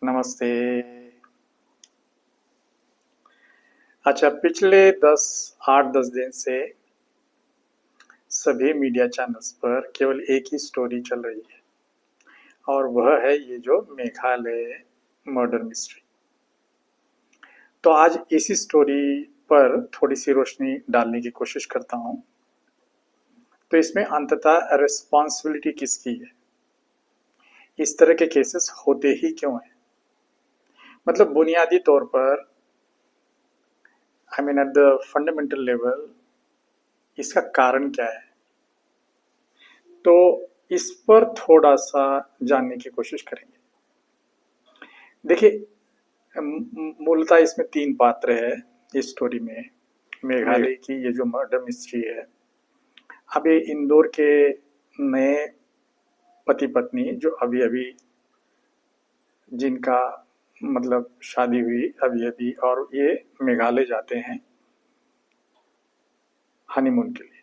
नमस्ते। अच्छा, पिछले 8-10 दिन से सभी मीडिया चैनल्स पर केवल एक ही स्टोरी चल रही है और वह है ये जो मेघालय मर्डर मिस्ट्री। तो आज इसी स्टोरी पर थोड़ी सी रोशनी डालने की कोशिश करता हूँ। तो इसमें अंततः रिस्पॉन्सिबिलिटी किसकी है? इस तरह के केसेस होते ही क्यों हैं? मतलब बुनियादी तौर पर एट द फंडामेंटल लेवल इसका कारण क्या है? तो इस पर थोड़ा सा जानने की कोशिश करेंगे। देखिए, मूलतः इसमें 3 पात्र है इस स्टोरी में। मेघालय की ये जो मर्डर मिस्ट्री है, अब ये इंदौर के नए पति पत्नी जो अभी अभी जिनका मतलब शादी हुई अभी अभी, और ये मेघालय जाते हैं हनीमून के लिए।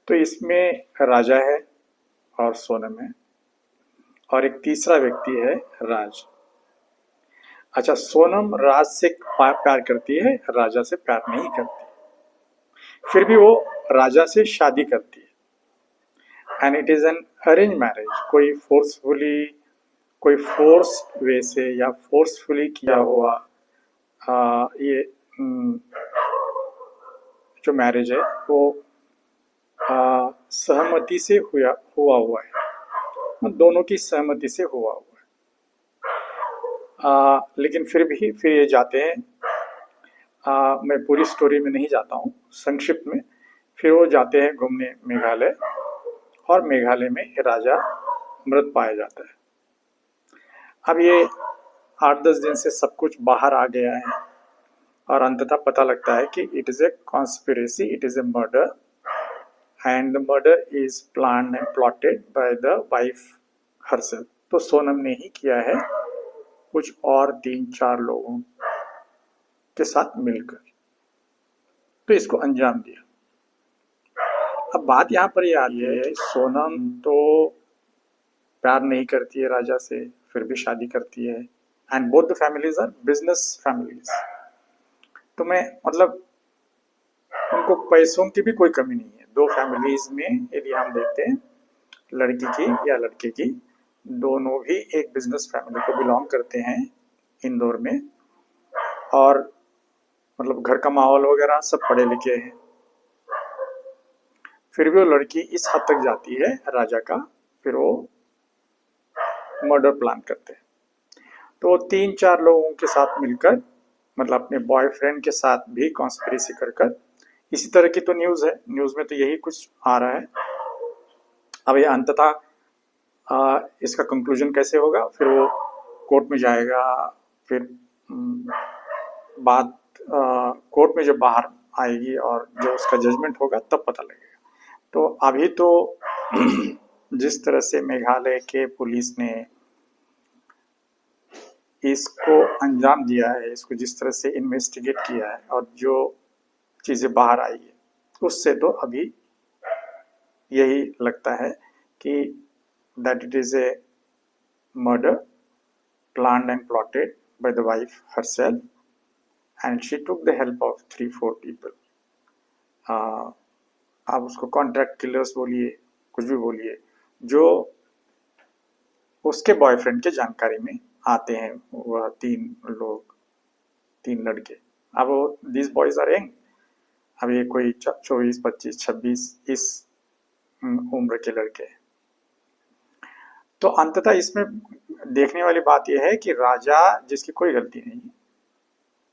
तो इसमें राजा है और सोनम है और एक तीसरा व्यक्ति है राज। अच्छा, सोनम राज से प्यार करती है, राजा से प्यार नहीं करती। फिर भी वो राजा से शादी करती है and it is an arrange marriage. कोई फोर्स वे से या फोर्सफुली किया हुआ ये जो मैरिज है वो सहमति से हुआ है, दोनों की सहमति से हुआ हुआ है। लेकिन फिर ये जाते हैं। मैं पूरी स्टोरी में नहीं जाता हूँ, संक्षिप्त में। फिर वो जाते हैं घूमने मेघालय, और मेघालय में राजा मृत पाया जाता है। अब ये 8-10 दिन से सब कुछ बाहर आ गया है और अंततः पता लगता है कि it is a conspiracy, it is a murder and the murder is planned and plotted by the wife herself. तो सोनम ने ही किया है, कुछ और 3-4 लोगों के साथ मिलकर तो इसको अंजाम दिया। अब बात यहाँ पर ये आती है, सोनम तो प्यार नहीं करती है राजा से, फिर भी शादी करती है and both the families are business families. तो मैं मतलब उनको पैसों की भी कोई कमी नहीं है। दो फैमिलीज में यदि हम देखते हैं, लड़की की या लड़के की, दोनों भी एक बिजनेस फैमिली को बिलोंग करते हैं इंदौर में, और मतलब घर का माहौल वगैरह सब पढ़े लिखे हैं। फिर भी वो लड़की इस हद तक जाती है राजा का, फिर वो मर्डर प्लान करते हैं। तो 3-4 लोगों के साथ मिलकर, मतलब अपने बॉयफ्रेंड के साथ भी कॉन्स्पिरेसी कर इसी तरह की तो न्यूज़ है, न्यूज़ में तो यही कुछ आ रहा है। अब ये अंततः इसका कंक्लूजन कैसे होगा, फिर वो कोर्ट में जाएगा। फिर बात कोर्ट में जब बाहर आएगी और जो उसका जजमेंट होगा तब पता लगेगा। तो अभी तो जिस तरह से मेघालय के पुलिस ने इसको अंजाम दिया है, इसको जिस तरह से इन्वेस्टिगेट किया है और जो चीज़ें बाहर आई है, उससे तो अभी यही लगता है कि that it is a murder planned and plotted by the wife herself, and she took the help of 3-4 people. आप उसको कॉन्ट्रैक्ट किलर्स बोलिए, कुछ भी बोलिए, जो उसके बॉयफ्रेंड के जानकारी में आते हैं। वह 3 लड़के। अब दिस बॉयज आर यंग, अब ये कोई 24, 25, 26 इस उम्र के लड़के। तो अंततः इसमें देखने वाली बात यह है कि राजा, जिसकी कोई गलती नहीं,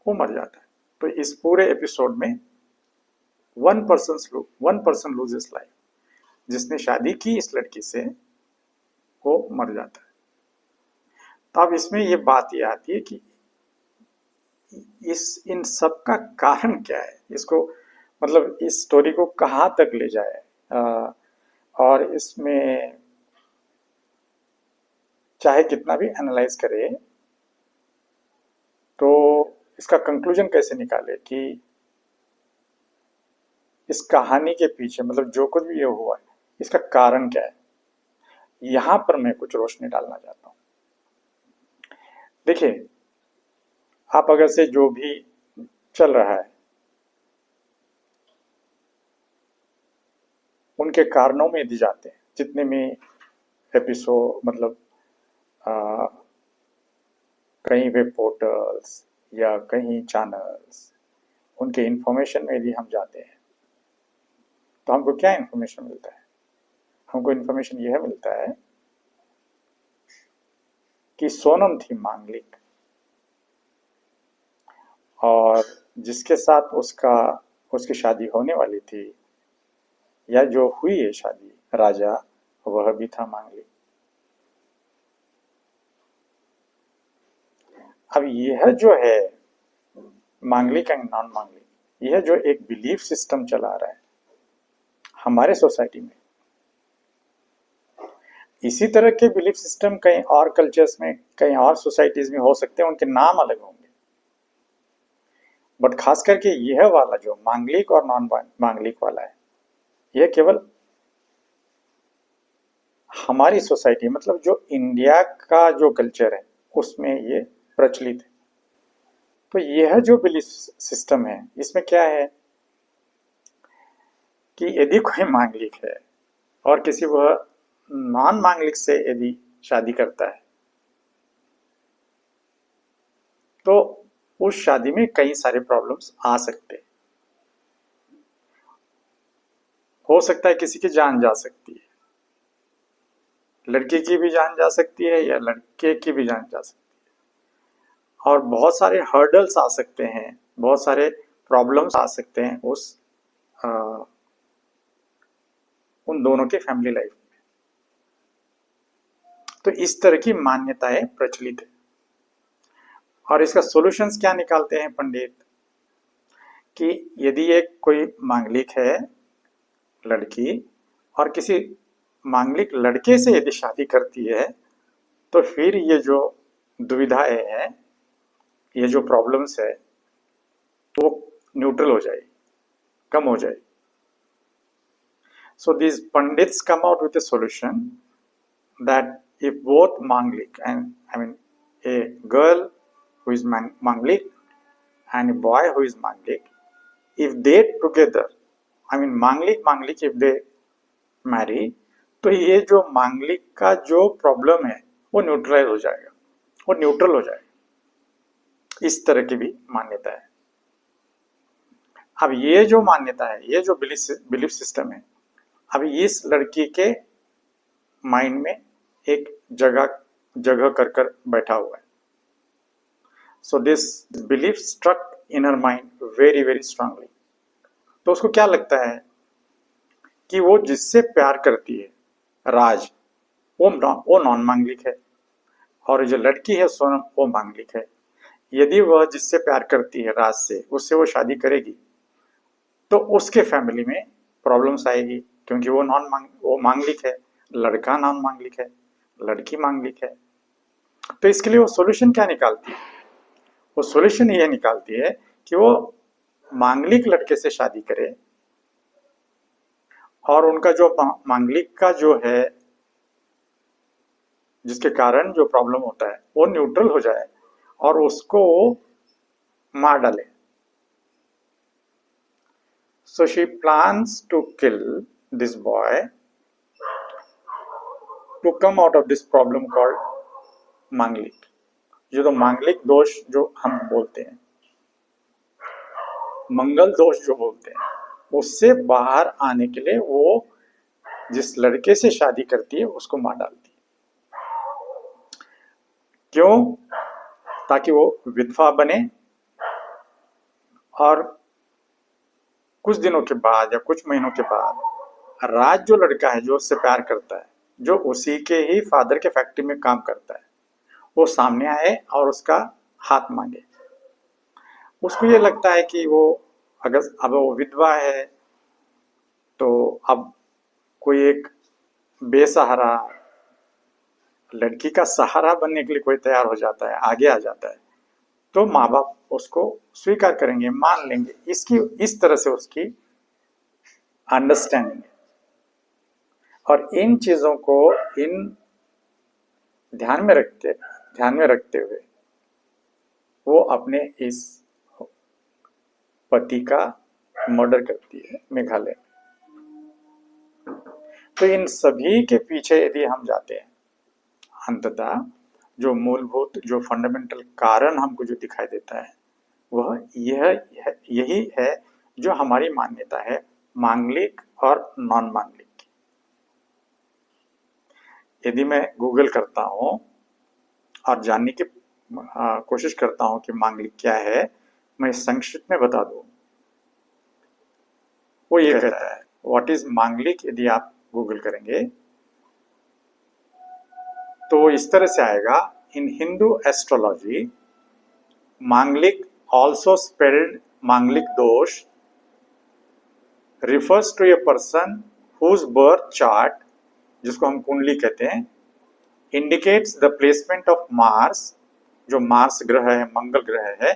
वो मर जाता है। तो इस पूरे एपिसोड में वन पर्सन लूजेस लाइफ। जिसने शादी की इस लड़की से, वो मर जाता है। तो अब इसमें ये बात ये आती है कि इन सब का कारण क्या है, इसको मतलब इस स्टोरी को कहाँ तक ले जाए, और इसमें चाहे कितना भी एनालाइज करे तो इसका कंक्लूजन कैसे निकाले कि इस कहानी के पीछे, मतलब जो कुछ भी ये हुआ है, इसका कारण क्या है। यहां पर मैं कुछ रोशनी डालना चाहता हूं। देखिए, आप अगर से जो भी चल रहा है उनके कारणों में यदि जाते हैं, जितने में एपिसोड मतलब आ, कहीं वेब पोर्टल्स या कहीं चैनल्स, उनके इंफॉर्मेशन में यदि हम जाते हैं तो हमको क्या इंफॉर्मेशन मिलता है? हमको इंफॉर्मेशन यह मिलता है कि सोनम थी मांगलिक, और जिसके साथ उसकी शादी होने वाली थी या जो हुई है शादी राजा, वह भी था मांगलिक। अब यह जो है मांगलिक एंड नॉन मांगलिक, यह जो एक बिलीफ सिस्टम चला रहा है हमारे सोसाइटी में, इसी तरह के बिलीफ सिस्टम कहीं और कल्चर्स में, कहीं और सोसाइटीज में हो सकते हैं, उनके नाम अलग होंगे, बट खास करके यह वाला जो मांगलिक और नॉन मांगलिक वाला है, यह केवल हमारी सोसाइटी मतलब जो इंडिया का जो कल्चर है उसमें ये प्रचलित है। तो यह जो बिलीफ सिस्टम है, इसमें क्या है कि यदि कोई मांगलिक है और किसी वह नॉन मांगलिक से यदि शादी करता है तो उस शादी में कई सारे प्रॉब्लम्स आ सकते हैं। हो सकता है किसी की जान जा सकती है, लड़की की भी जान जा सकती है या लड़के की भी जान जा सकती है, और बहुत सारे हर्डल्स आ सकते हैं, बहुत सारे प्रॉब्लम्स आ सकते हैं आ, उन दोनों के फैमिली लाइफ में। तो इस तरह की मान्यताएं प्रचलित है, और इसका सॉल्यूशंस क्या निकालते हैं पंडित कि यदि एक कोई मांगलिक है लड़की और किसी मांगलिक लड़के से यदि शादी करती है तो फिर ये जो दुविधाएं हैं, ये जो प्रॉब्लम्स है, वो न्यूट्रल हो जाएगी, कम हो जाएगी। So these pandits come out with a solution that if both Manglik and a girl who is Manglik and a boy who is Manglik, if they together, Manglik if they marry, तो ये जो मांगलिक का जो problem है वो neutralise हो जाएगा, वो न्यूट्रल हो जाएगा। इस तरह की भी मान्यता है। अब ये जो मान्यता है, ये जो बिलीफ सिस्टम है, अभी इस लड़की के माइंड में एक जगह कर बैठा हुआ है। So this belief struck in her mind very very strongly. तो उसको क्या लगता है कि वो जिससे प्यार करती है राज, वो नॉन मांगलिक है, और जो लड़की है सोनम, वो मांगलिक है। यदि वह जिससे प्यार करती है राज से, उससे वो शादी करेगी तो उसके फैमिली में प्रॉब्लम्स आएगी, क्योंकि वो मांगलिक है, लड़का नॉन मांगलिक है, लड़की मांगलिक है। तो इसके लिए वो सॉल्यूशन क्या निकालती है? वो सॉल्यूशन ये निकालती है कि वो मांगलिक लड़के से शादी करे और उनका जो मांगलिक का जो है, जिसके कारण जो प्रॉब्लम होता है, वो न्यूट्रल हो जाए और उसको मार डाले। So she plans to kill this boy to come out of this problem called मांगलिक। जो तो मांगलिक दोष जो हम बोलते हैं, मंगल दोष जो बोलते हैं, उससे बाहर आने के लिए वो जिस लड़के से शादी करती है उसको मार डालती है। क्यों? ताकि वो विधवा बने और कुछ दिनों के बाद या कुछ महीनों के बाद राज जो लड़का है जो उससे प्यार करता है, जो उसी के ही फादर के फैक्ट्री में काम करता है, वो सामने आए और उसका हाथ मांगे। उसको ये लगता है कि वो अगर अब वो विधवा है तो अब कोई एक बेसहारा लड़की का सहारा बनने के लिए कोई तैयार हो जाता है, आगे आ जाता है, तो माँ बाप उसको स्वीकार करेंगे, मान लेंगे। इस तरह से उसकी अंडरस्टैंडिंग है। और इन चीजों को ध्यान में रखते हुए वो अपने इस पति का मर्डर करती है मेघालय में। तो इन सभी के पीछे यदि हम जाते हैं, अंततः जो मूलभूत, जो फंडामेंटल कारण हमको जो दिखाई देता है वह यही है जो हमारी मान्यता है मांगलिक और नॉन मांगलिक की। यदि मैं गूगल करता हूं और जानने की कोशिश करता हूं कि मांगलिक क्या है, मैं संक्षिप्त में बता दूं, वो ये कहता है व्हाट इज मांगलिक। यदि आप गूगल करेंगे तो इस तरह से आएगा, इन हिंदू एस्ट्रोलॉजी मांगलिक also spelled मांगलिक दोष refers to a person whose birth chart, जिसको हम कुंडली कहते हैं, indicates the placement of Mars, जो मार्स ग्रह है, मंगल ग्रह है,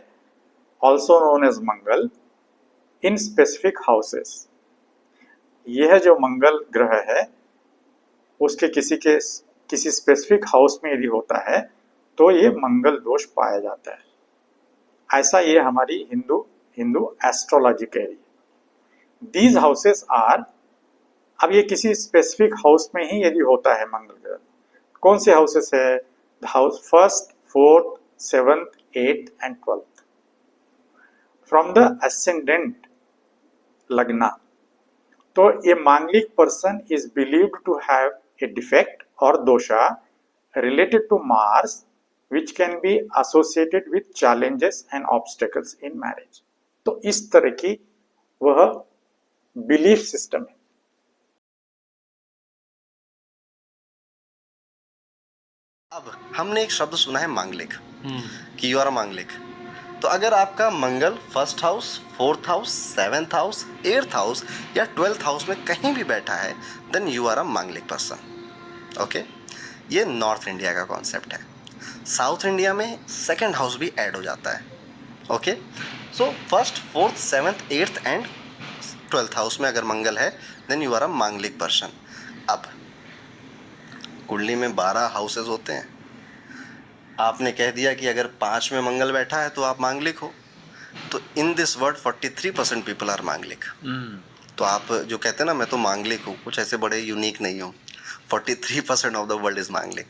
also known as Mangal, in specific houses। यह जो मंगल ग्रह है उसके किसी स्पेसिफिक हाउस में यदि होता है तो ये मंगल दोष पाया जाता है। ऐसा ये हमारी हिंदू एस्ट्रोलॉजी कह रही है। दीज हाउसेस आर, अब ये किसी स्पेसिफिक हाउस में ही यदि होता है मंगल ग्रह, कौन से हाउसेस है? House first, fourth, seventh, eighth and 12th from the ascendant lagna. तो ये manglik person is believed to have a defect और dosha related to Mars which can be associated with challenges and obstacles in marriage। तो इस तरह की वह belief system है। अब हमने एक शब्द सुना है मांगलिक, कि यू आर मांगलिक। तो अगर आपका मंगल first house, fourth house, seventh house, eighth house या 12th हाउस में कहीं भी बैठा है, देन यू आर अ मांगलिक पर्सन। ओके, ये नॉर्थ इंडिया का कॉन्सेप्ट है। साउथ इंडिया में सेकंड हाउस भी ऐड हो जाता है। Okay, so first, fourth, seventh, eighth and 12th house में अगर मंगल है देन यू आर अ मांगलिक पर्सन। अब कुंडली में 12 हाउसेस होते हैं। आपने कह दिया कि अगर 5 में मंगल बैठा है तो आप मांगलिक हो। तो in this world 43% people are manglik. तो आप जो कहते हैं ना मैं तो मांगलिक हूँ, कुछ ऐसे बड़े यूनिक नहीं हूँ। 43% ऑफ द वर्ल्ड इज मांगलिक।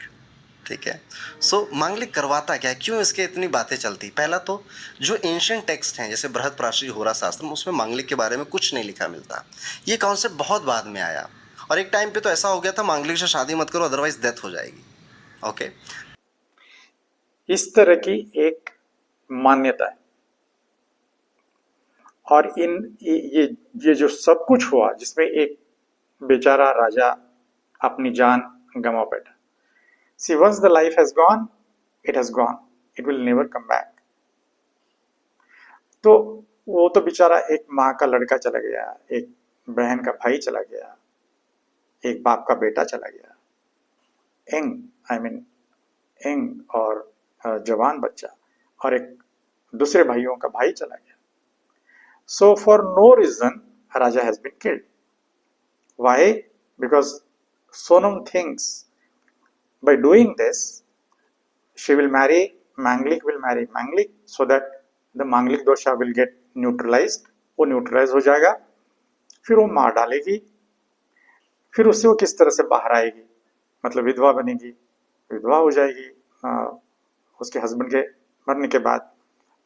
ठीक है, सो मांगलिक करवाता क्या है, क्यों इसके इतनी बातें चलती? पहला तो जो एंशिएंट टेक्स्ट हैं जैसे बृहत्प्राची होरा शास्त्र, उसमें मांगलिक के बारे में कुछ नहीं लिखा मिलता। ये कॉन्सेप्ट बहुत बाद में आया और एक टाइम पे तो ऐसा हो गया था मांगलिक से शादी मत करो अदरवाइज डेथ हो जाएगी। ओके, इस तरह की एक मान्यता है। और ये जो सब कुछ हुआ जिसमें एक बेचारा राजा अपनी जान गंवा बैठा। See once the life has gone, it has gone, it will never come back. तो वो तो बेचारा एक माँ का लड़का चला गया, एक बहन का भाई चला गया, एक बाप का बेटा चला गया, यंग और जवान बच्चा, और एक दूसरे भाइयों का भाई चला गया। So for no reason Raja has been killed. Why? Because Sonam thinks by doing this she will marry Manglik, will marry Manglik, so that the Manglik dosha will get neutralized। वो न्यूट्रलाइज हो जाएगा, फिर वो मार डालेगी, फिर उससे वो किस तरह से बाहर आएगी, मतलब विधवा बनेगी, विधवा हो जाएगी उसके हस्बैंड के मरने के बाद।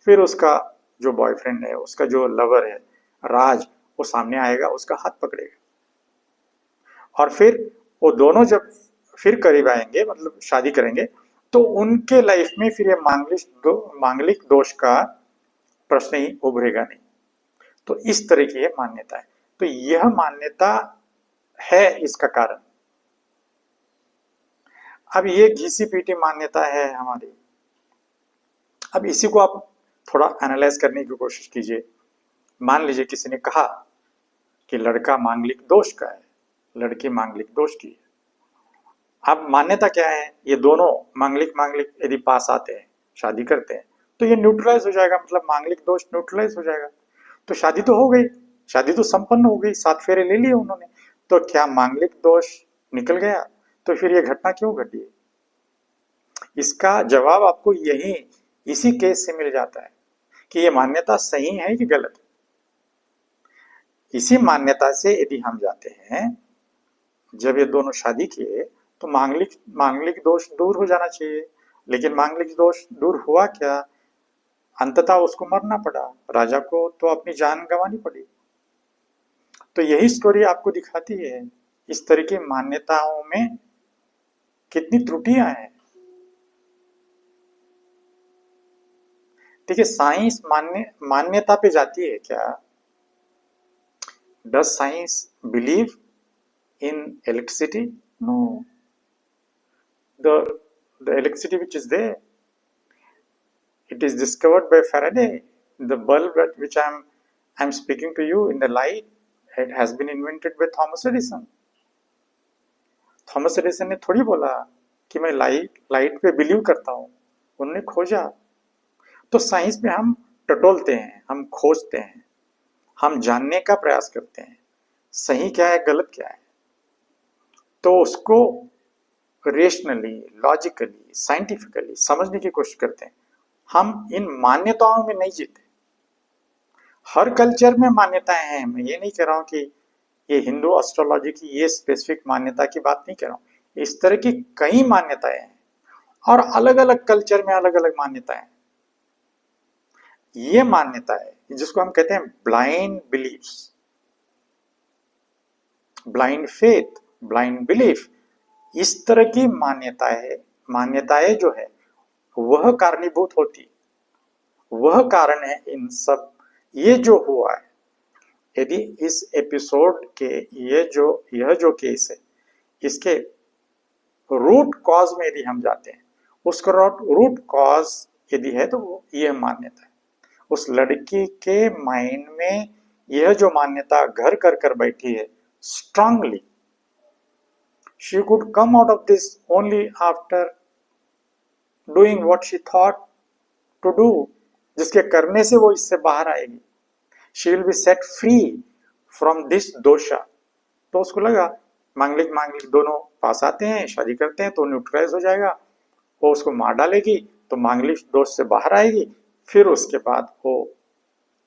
फिर उसका जो बॉयफ्रेंड है, उसका जो लवर है राज, वो सामने आएगा, उसका हाथ पकड़ेगा, और फिर वो दोनों जब फिर करीब आएंगे, मतलब शादी करेंगे, तो उनके लाइफ में फिर ये मांगलिक दोष का प्रश्न ही उभरेगा नहीं। तो इस तरह की ये मान्यता है। तो यह मान्यता है इसका कारण। अब ये घिसी पीटी मान्यता है हमारी। अब इसी को आप थोड़ा एनालाइज करने की कोशिश कीजिए। मान लीजिए किसी ने कहा कि लड़का मांगलिक दोष का है, लड़की मांगलिक दोष की है। अब मान्यता क्या है, ये दोनों मांगलिक यदि पास आते हैं, शादी करते हैं, तो ये न्यूट्रलाइज हो जाएगा, मतलब मांगलिक दोष न्यूट्रलाइज हो जाएगा। तो शादी तो हो गई, शादी तो संपन्न हो गई, 7 फेरे ले लिए उन्होंने, तो क्या मांगलिक दोष निकल गया? तो फिर ये घटना क्यों घटी? इसका जवाब आपको यही इसी केस से मिल जाता है कि ये मान्यता सही है कि गलत है। इसी मान्यता से यदि हम जाते हैं, जब ये दोनों शादी किए तो मांगलिक मांगलिक दोष दूर हो जाना चाहिए, लेकिन मांगलिक दोष दूर हुआ क्या? अंततः उसको मरना पड़ा, राजा को तो अपनी जान गंवानी पड़ी। तो यही स्टोरी आपको दिखाती है इस तरह की मान्यताओं में कितनी त्रुटियां हैं। देखिए, साइंस मान्यता पे जाती है क्या? Does science believe in electricity? No. The electricity which is there, it is discovered by Faraday. The bulb at which I'm speaking to you in the light, it has been invented by Thomas Edison. Thomas Edison ने थोड़ी बोला कि मैं light पे believe करता हूँ, उन्होंने खोजा। तो साइंस में हम टटोलते हैं, हम खोजते हैं, हम जानने का प्रयास करते हैं सही क्या है गलत क्या है, तो उसको रेशनली, लॉजिकली, साइंटिफिकली समझने की कोशिश करते हैं। हम इन मान्यताओं में नहीं जीते। हर कल्चर में मान्यताएं हैं, मैं ये नहीं कह रहा हूं कि ये हिंदू एस्ट्रोलॉजी की ये स्पेसिफिक मान्यता की बात नहीं कर रहा हूं। इस तरह की कई मान्यताएं हैं और अलग अलग कल्चर में अलग अलग मान्यताएं। ये मान्यता है जिसको हम कहते हैं blind beliefs, blind faith, blind belief. इस तरह की मान्यताएं जो है वह कारणीभूत होती, वह कारण है इन सब ये जो हुआ है। यदि इस एपिसोड के यह जो केस है, इसके रूट कॉज में यदि हम जाते हैं, उसका रूट कॉज यदि है तो वो यह मान्यता है। उस लड़की के माइंड में यह जो मान्यता घर कर बैठी है strongly, she could come out of this only after doing what she thought to do, जिसके करने से वो इससे बाहर आएगी। She will be set free from this dosha। तो उसको लगा मांगलिक दोनों पास आते हैं, शादी करते हैं तो न्यूट्रलाइज हो जाएगा, वो उसको मार डालेगी तो मांगलिक दोष से बाहर आएगी। फिर उसके बाद वो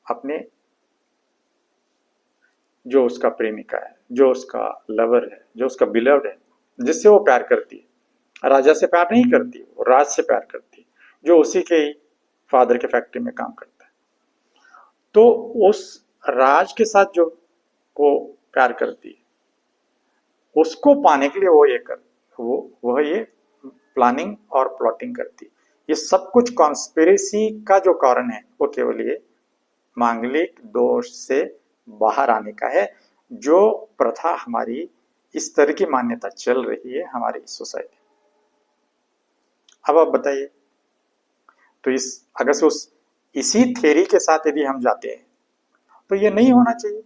अपने जो उसका प्रेमिका है, जो उसका लवर है, जो उसका बिलव्ड है, जिससे वो प्यार करती है, राजा से प्यार नहीं करती, वो राज से प्यार करती है, जो उसी के ही फादर के फैक्ट्री में काम करता है। तो उस राज के साथ जो वो प्यार करती है, उसको पाने के लिए वह ये प्लानिंग और प्लॉटिंग करती है। ये सब कुछ कॉन्स्पिरेसी का जो कारण है वो केवल ये मांगलिक दोष से बाहर आने का है, जो प्रथा हमारी इस तरह की मान्यता चल रही है हमारी सोसाइटी। अब आप बताइए, तो अगर से इसी थ्योरी के साथ यदि हम जाते हैं तो ये नहीं होना चाहिए,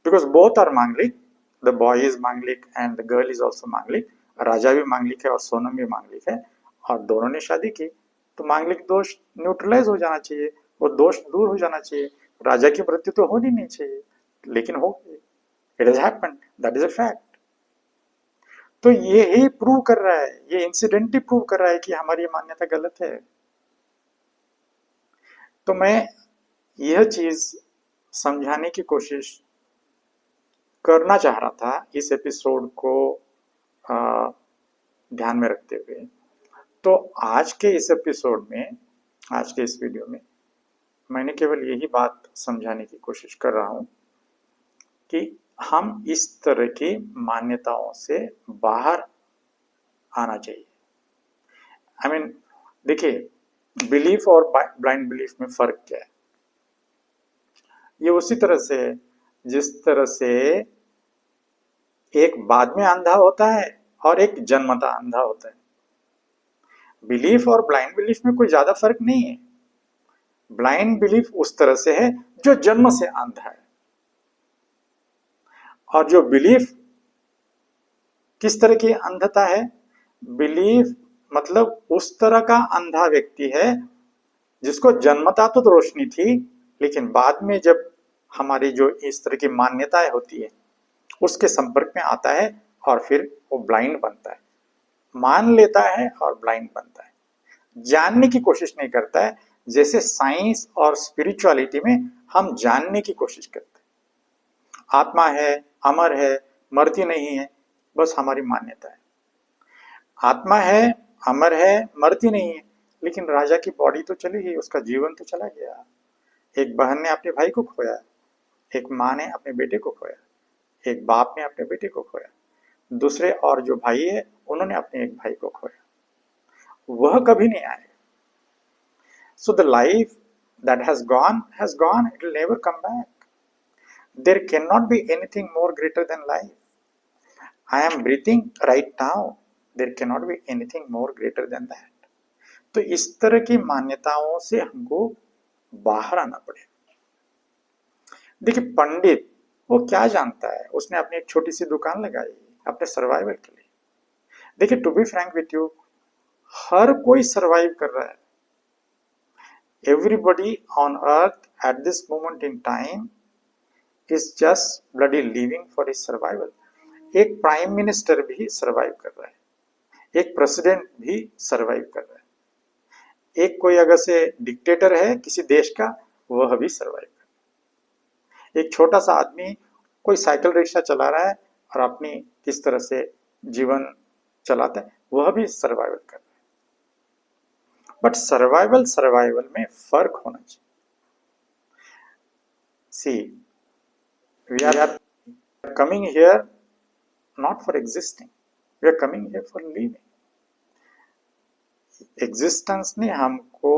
बिकॉज बोथ आर मांगलिक, द बॉय इज मांगलिक and the girl is also मांगलिक। राजा भी मांगलिक है और सोनम भी मांगलिक है और दोनों ने शादी की, तो मांगलिक दोष न्यूट्रलाइज हो जाना चाहिए, वो दोष दूर हो जाना चाहिए। राजा की मृत्यु तो होनी नहीं चाहिए, लेकिन हो गई। It has happened, that is a fact. तो ये ही प्रूव कर रहा है, ये इंसिडेंट ही प्रूव कर रहा है कि हमारी मान्यता गलत है। तो मैं यह चीज समझाने की कोशिश करना चाह रहा था इस एपिसोड को ध्यान में रखते हुए। तो आज के इस एपिसोड में, आज के इस वीडियो में मैंने केवल यही बात समझाने की कोशिश कर रहा हूं कि हम इस तरह की मान्यताओं से बाहर आना चाहिए। आई मीन, देखिए, बिलीफ और ब्लाइंड बिलीफ में फर्क क्या है? ये उसी तरह से जिस तरह से एक बाद में अंधा होता है और एक जन्मता अंधा होता है। बिलीफ और ब्लाइंड बिलीफ में कोई ज्यादा फर्क नहीं है। ब्लाइंड बिलीफ उस तरह से है जो जन्म से अंधा है, और जो बिलीफ किस तरह की अंधता है? बिलीफ मतलब उस तरह का अंधा व्यक्ति है जिसको जन्मता तो रोशनी थी, लेकिन बाद में जब हमारी जो इस तरह की मान्यताएं होती है उसके संपर्क में आता है और फिर वो ब्लाइंड बनता है, मान लेता है और ब्लाइंड बनता है। जानने की कोशिश नहीं करता है, जैसे साइंस और स्पिरिचुअलिटी में हम जानने की कोशिश करते हैं। आत्मा है, अमर है, मरती नहीं है, बस हमारी मान्यता है। आत्मा है, अमर है, मरती नहीं है, लेकिन राजा की बॉडी तो चली गई, उसका जीवन तो चला गया। एक बहन ने अपने भाई को खोया, एक माँ ने अपने बेटे को खोया, एक बाप ने अपने बेटे को खोया, दूसरे और जो भाई है उन्होंने अपने एक भाई को खोया। वह कभी नहीं आएगा। So the life that has gone, it will never come back. There cannot be anything more greater than life. I am breathing right now. There cannot be anything more greater than that. तो इस तरह की मान्यताओं से हमको बाहर आना पड़ेगा। देखिए, पंडित वो क्या जानता है, उसने अपनी एक छोटी सी दुकान लगाई अपने सर्वाइवल के लिए। देखिए, to be frank with you, हर कोई सर्वाइव कर रहा है। Everybody on earth at this moment in time is just bloody living for his survival. एक प्राइम मिनिस्टर भी सर्वाइव कर रहा है, एक प्रेसिडेंट भी सर्वाइव कर रहा है, एक कोई अगर से डिक्टेटर है किसी देश का, वह भी सर्वाइव कर रहा है। एक छोटा सा आदमी कोई साइकिल रिक्शा चला रहा है और अपनी किस तरह से जीवन चलाता है, वह भी सर्वाइवल कर रहा है। बट सर्वाइवल में फर्क होना चाहिए। See, we are coming here not for existing, we are coming here for living. Existence ने हमको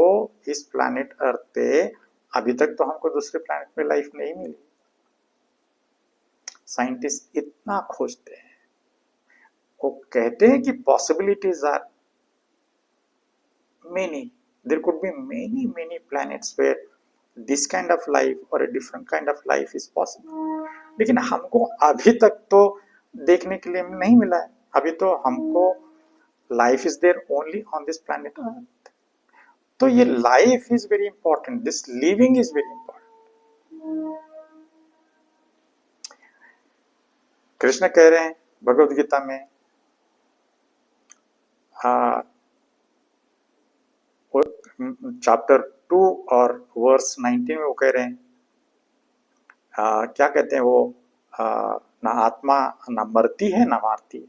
इस प्लैनेट अर्थ पे, अभी तक तो हमको दूसरे प्लैनेट में लाइफ नहीं मिली। साइंटिस्ट इतना खोजते हैं, वो कहते हैं कि possibilities are many, there could be many planets where this kind of life or a different kind of life is possible, लेकिन हमको अभी तक तो देखने के लिए नहीं मिला है। अभी तो हमको life is there only on this planet earth. तो ये life is very important, this living is very important. Krishna कह रहे हैं भगवद गीता में, चैप्टर 2 और वर्स 19 में वो कह रहे हैं, क्या कहते हैं वो, ना आत्मा ना मरती है ना मारती है।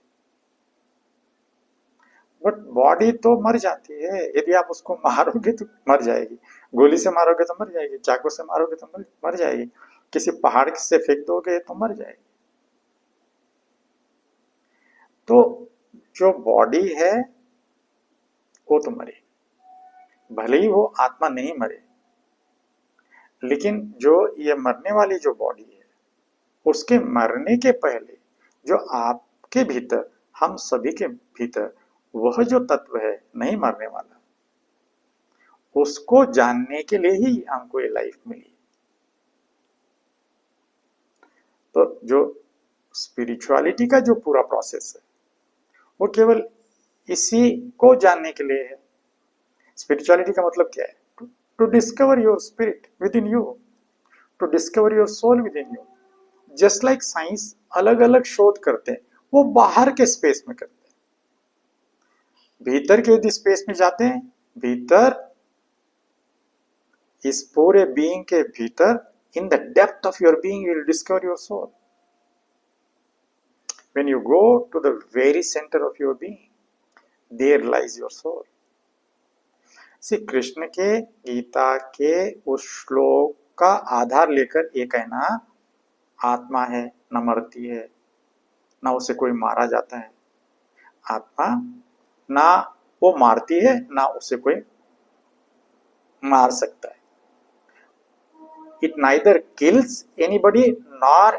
बट बॉडी तो मर जाती है, यदि आप उसको मारोगे तो मर जाएगी, गोली से मारोगे तो मर जाएगी, चाकू से मारोगे तो मर जाएगी, किसी पहाड़ से फेंक दोगे तो मर जाएगी। तो जो बॉडी है वो तो मरेगी, भले ही वो आत्मा नहीं मरे, लेकिन जो ये मरने वाली जो बॉडी है, उसके मरने के पहले जो आपके भीतर, हम सभी के भीतर वह जो तत्व है नहीं मरने वाला, उसको जानने के लिए ही हमको ये लाइफ मिली। तो जो स्पिरिचुअलिटी का जो पूरा प्रोसेस है वो केवल इसी को जानने के लिए है। स्पिरिचुअलिटी का मतलब क्या है? To discover your spirit within you, to discover your soul within you. Just like science अलग अलग शोध करते हैं, वो बाहर के स्पेस में करते हैं, भीतर के यदि स्पेस में जाते हैं, भीतर इस पूरे बीइंग के भीतर, in the depth of your being you will discover your soul. When you go to the very center of your being, there lies your soul. See, Krishna के गीता के उस श्लोक का आधार लेकर ये कहना, आत्मा है न मरती है, ना उसे कोई मारा जाता है, आत्मा ना वो मारती है ना उसे कोई मार सकता है। It neither kills anybody nor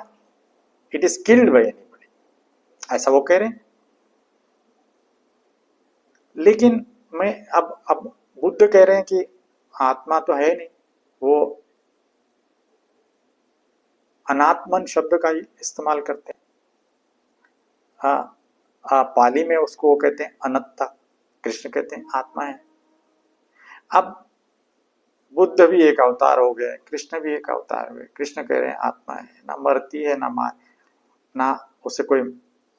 it is killed by anybody, ऐसा वो कह रहे हैं। लेकिन मैं अब बुद्ध कह रहे हैं कि आत्मा तो है नहीं, वो अनात्मन शब्द का इस्तेमाल करते हैं। पाली में उसको वो कहते हैं अनत्ता, कृष्ण कहते हैं आत्मा है। अब बुद्ध भी एक अवतार हो गए, कृष्ण भी एक अवतार हुए, कृष्ण कह रहे हैं आत्मा है, ना मरती है ना उसे कोई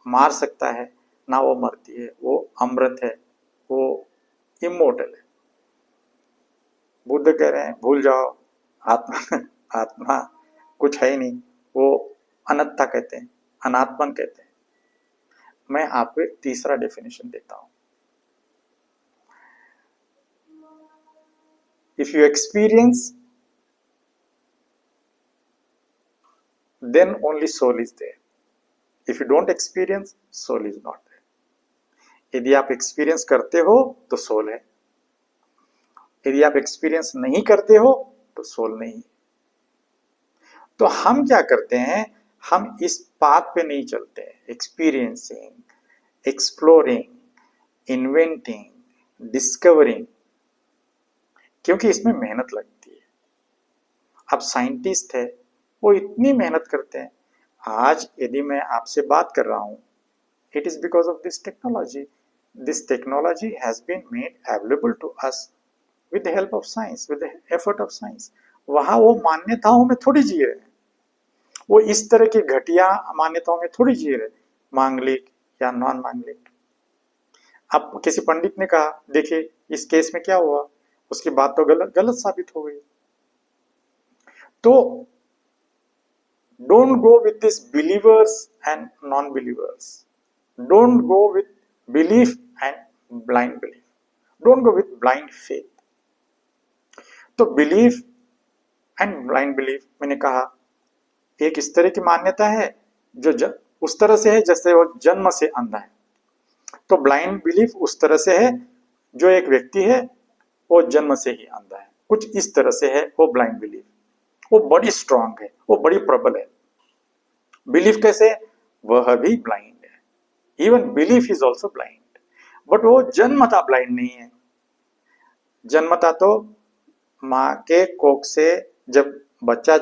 मार सकता है, ना वो मरती है, वो अमृत है, वो इमोर्टल है। बुद्ध कह रहे हैं भूल जाओ, आत्मा आत्मा कुछ है ही नहीं, वो अनंतता कहते हैं, अनात्मन कहते हैं। मैं आपको एक तीसरा डेफिनेशन देता हूं। If you experience then only soul is there. If you don't experience, soul is not there. यदि आप एक्सपीरियंस करते हो तो सोल है, यदि आप एक्सपीरियंस नहीं करते हो तो सोल नहीं। तो हम क्या करते हैं, हम इस पाथ पे नहीं चलते हैं, एक्सपीरियंसिंग, एक्सप्लोरिंग, इन्वेंटिंग, डिस्कवरिंग, क्योंकि इसमें मेहनत लगती है। अब साइंटिस्ट है, वो इतनी मेहनत करते हैं। आज यदि मैं आपसे बात कर रहा हूं, it is because of this technology. This technology has been made available to us with the help of science, with the effort of science. वहां वो मान्यताओं में थोड़ी जी रहे हैं, वो इस तरह की घटिया मान्यताओं में थोड़ी जी रहे, मांगलिक या नॉन मांगलिक। अब किसी पंडित ने कहा, देखिए इस केस में क्या हुआ, उसकी बात तो गलत साबित हो गई। तो don't go with this believers and non-believers. Don't go with belief and blind belief. Don't go with blind faith. तो belief and blind belief, मैंने कहा एक इस तरह की मान्यता है जो उस तरह से है जैसे वो जन्म से अंधा है। तो ब्लाइंड बिलीफ उस तरह से है जो एक व्यक्ति है वो जन्म से ही अंधा है, कुछ इस तरह से है वो ब्लाइंड बिलीफ। वो बड़ी स्ट्रांग है, वो बड़ी प्रबल है। बिलीफ कैसे, वह भी ब्लाइंड है, even belief is also blind, but वो जन्मता ब्लाइंड नहीं है। जन्मता तो माँ के कोख से जब बच्चा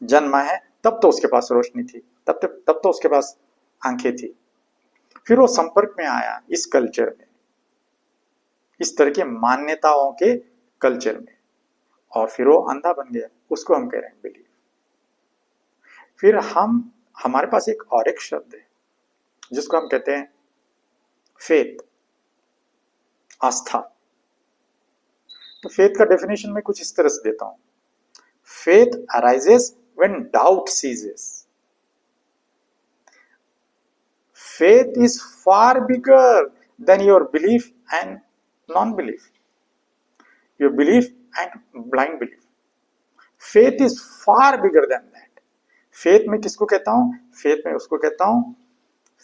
जन्मा है तब तो उसके पास रोशनी थी, तब तो उसके पास आंखें थी। फिर वो संपर्क में आया इस कल्चर में, इस तरह के मान्यताओं के कल्चर में, और फिर वो अंधा बन गया। उसको हम कह रहे हैं बिलीफ। फिर हमारे पास और एक शब्द है जिसको हम कहते हैं फेथ, आस्था। तो फेथ का डेफिनेशन मैं कुछ इस तरह से देता हूं, faith arises when doubt ceases. Faith is far bigger than your belief and non belief, your belief and blind belief. Faith is far bigger than that. Faith में किसको कहता हूं, फेथ में उसको कहता हूं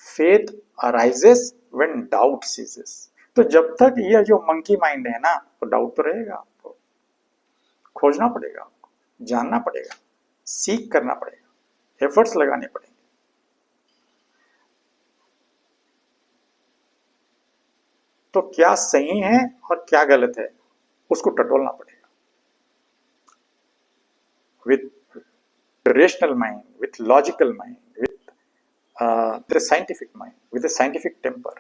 faith arises when doubt ceases. तो जब तक यह जो मंकी माइंड है ना, तो डाउट तो रहेगा, आपको खोजना पड़ेगा, आपको जानना पड़ेगा, सीख करना पड़ेगा, एफर्ट्स लगाने पड़ेंगे। तो क्या सही है और क्या गलत है उसको टटोलना पड़ेगा with rational mind, with logical mind, with the scientific mind, with a scientific temper।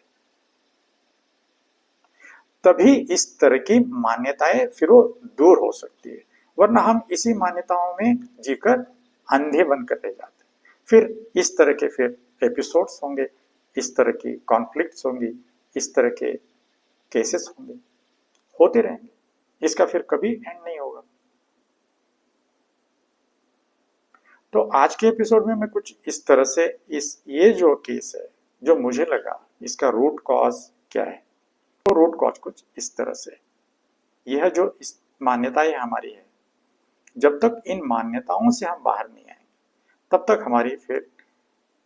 तभी इस तरह की मान्यताएं फिर वो दूर हो सकती है, वरना हम इसी मान्यताओं में जीकर अंधे बन कर रह जाते हैं। फिर इस तरह के फिर एपिसोड्स होंगे, इस तरह की कॉन्फ्लिक्ट्स होंगी, इस तरह के केसेस होंगे, होते रहेंगे, इसका फिर कभी एंड नहीं होगा। तो आज के एपिसोड में मैं कुछ इस तरह से ये जो केस है जो मुझे लगा इसका रूट कॉज क्या है, तो रूट कॉज कुछ इस तरह से, यह जो इस मान्यताएं हमारी है, जब तक इन मान्यताओं से हम बाहर नहीं आएंगे तब तक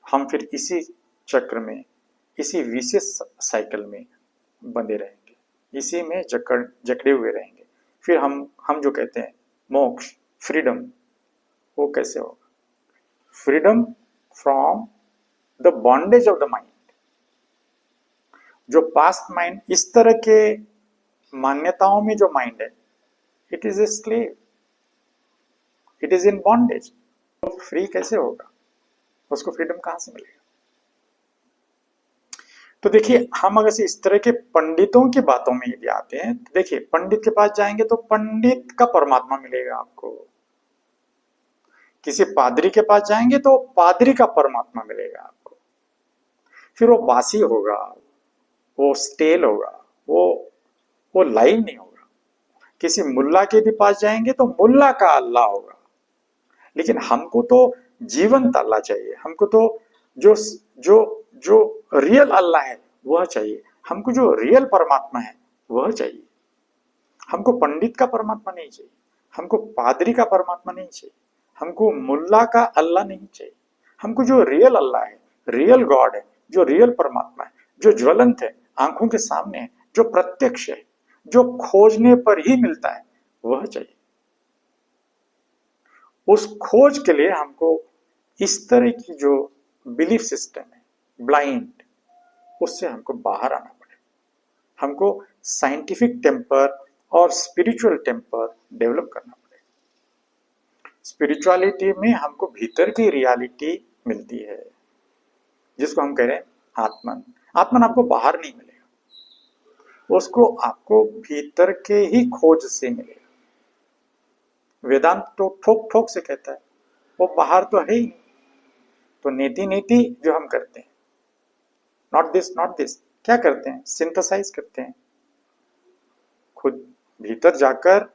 हम फिर इसी चक्र में, इसी विशेष साइकिल में बंधे रहेंगे, इसी में जकड़े हुए रहेंगे। फिर हम जो कहते हैं मोक्ष, फ्रीडम, वो कैसे होगा? Freedom from the bondage of the mind. जो पास्ट माइंड, इस तरह के मान्यताओं में जो माइंड है, it is a slave, it is in bondage. तो फ्री कैसे होगा? उसको फ्रीडम कहां से मिलेगा? तो देखिए, हम अगर से इस तरह के पंडितों की बातों में यदि आते हैं, तो देखिए पंडित के पास जाएंगे तो पंडित का परमात्मा मिलेगा आपको, किसी पादरी के पास जाएंगे तो पादरी का परमात्मा मिलेगा आपको। फिर वो बासी होगा, वो स्टेल होगा, वो लाइव नहीं होगा, किसी मुल्ला के भी पास जाएंगे तो मुल्ला का अल्लाह होगा, लेकिन हमको तो जीवंत अल्लाह चाहिए। हमको तो जो जो जो रियल अल्लाह है वह चाहिए। हमको जो रियल परमात्मा है वह चाहिए। हमको पंडित का परमात्मा नहीं चाहिए, हमको पादरी का परमात्मा नहीं चाहिए, हमको मुल्ला का अल्लाह नहीं चाहिए। हमको जो रियल अल्लाह है, रियल गॉड है, जो रियल परमात्मा है, जो ज्वलंत है, आंखों के सामने है, जो प्रत्यक्ष है, जो खोजने पर ही मिलता है, वह चाहिए। उस खोज के लिए हमको इस तरह की जो बिलीफ सिस्टम है ब्लाइंड, उससे हमको बाहर आना पड़ेगा। हमको साइंटिफिक टेम्पर और स्पिरिचुअल टेम्पर डेवलप करना पड़ेगा। स्पिरिचुअलिटी में हमको भीतर की रियलिटी मिलती है, जिसको हम कह रहे हैं आत्मन। आत्मन आपको बाहर नहीं मिलेगा, उसको आपको भीतर के ही खोज से मिलेगा। वेदांत तो ठोक ठोक से कहता है, वो बाहर तो है ही नहीं। तो नीति नीति जो हम करते हैं, नॉट दिस, क्या करते हैं? सिंथेसाइज करते हैं। खुद भीतर जाकर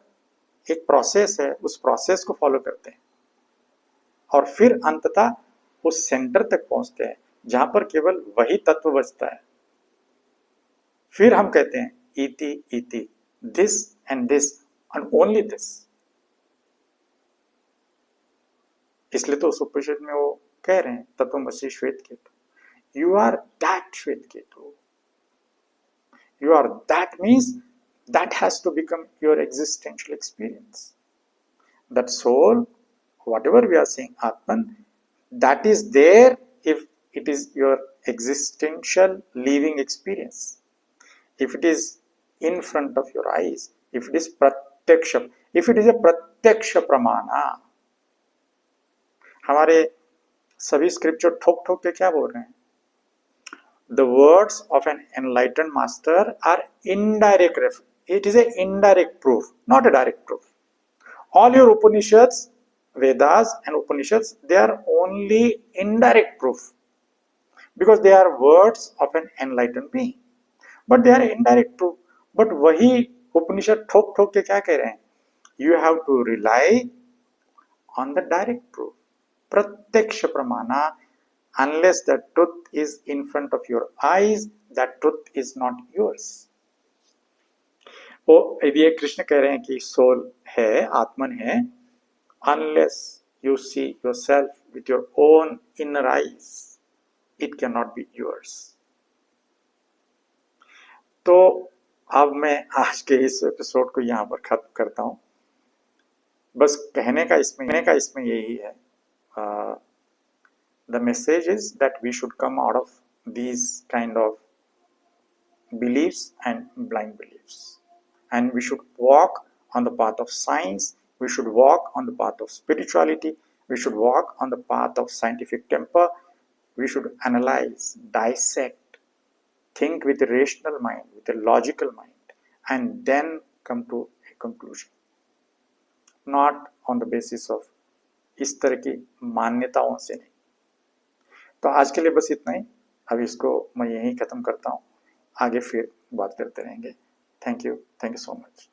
एक प्रोसेस है, उस प्रोसेस को फॉलो करते हैं और फिर अंततः उस सेंटर तक पहुंचते हैं जहां पर केवल वही तत्व बचता है। फिर हम कहते हैं इति इति, दिस एंड ओनली दिस। इसलिए तो उस उपनिषद में वो कह रहे हैं तत्वमसि श्वेत केतु, यू आर दैट श्वेत Ketu. You are that means that has to become your existential experience. That soul, whatever we are saying, Atman, that is there if it is your existential living experience. If it is in front of your eyes, if it is pratyaksha, if it is a pratyaksha pramana. हमारे सभी scripture ठोक ठोक के क्या बोल रहे हैं? The words of an enlightened master are indirect reference. It is an indirect proof, not a direct proof. All your Upanishads, Vedas and Upanishads, they are only indirect proof because they are words of an enlightened being. But they are indirect proof. But वही Upanishad ठोक ठोक के क्या कह रहे हैं? You have to rely on the direct proof. Pratyaksha pramana. Unless the truth is in front of your eyes, that truth is not yours. वो ये कृष्ण कह रहे हैं कि सोल है, आत्मन है, unless you see yourself with your own inner eyes, it cannot be yours. तो अब मैं आज के इस एपिसोड को यहाँ पर खत्म करता हूँ। बस कहने का इसमें यही है, the message is that we should come out of these kind of beliefs and blind beliefs, and we should walk on the path of science, we should walk on the path of spirituality, we should walk on the path of scientific temper, we should analyze, dissect, think with a rational mind, with a logical mind, and then come to a conclusion, not on the basis of इस तरह की मान्यताओं से नहीं। तो आज के लिए बस इतना ही। अब इसको मैं यहीं ख़त्म करता हूँ, आगे फिर बात करते रहेंगे। Thank you so much.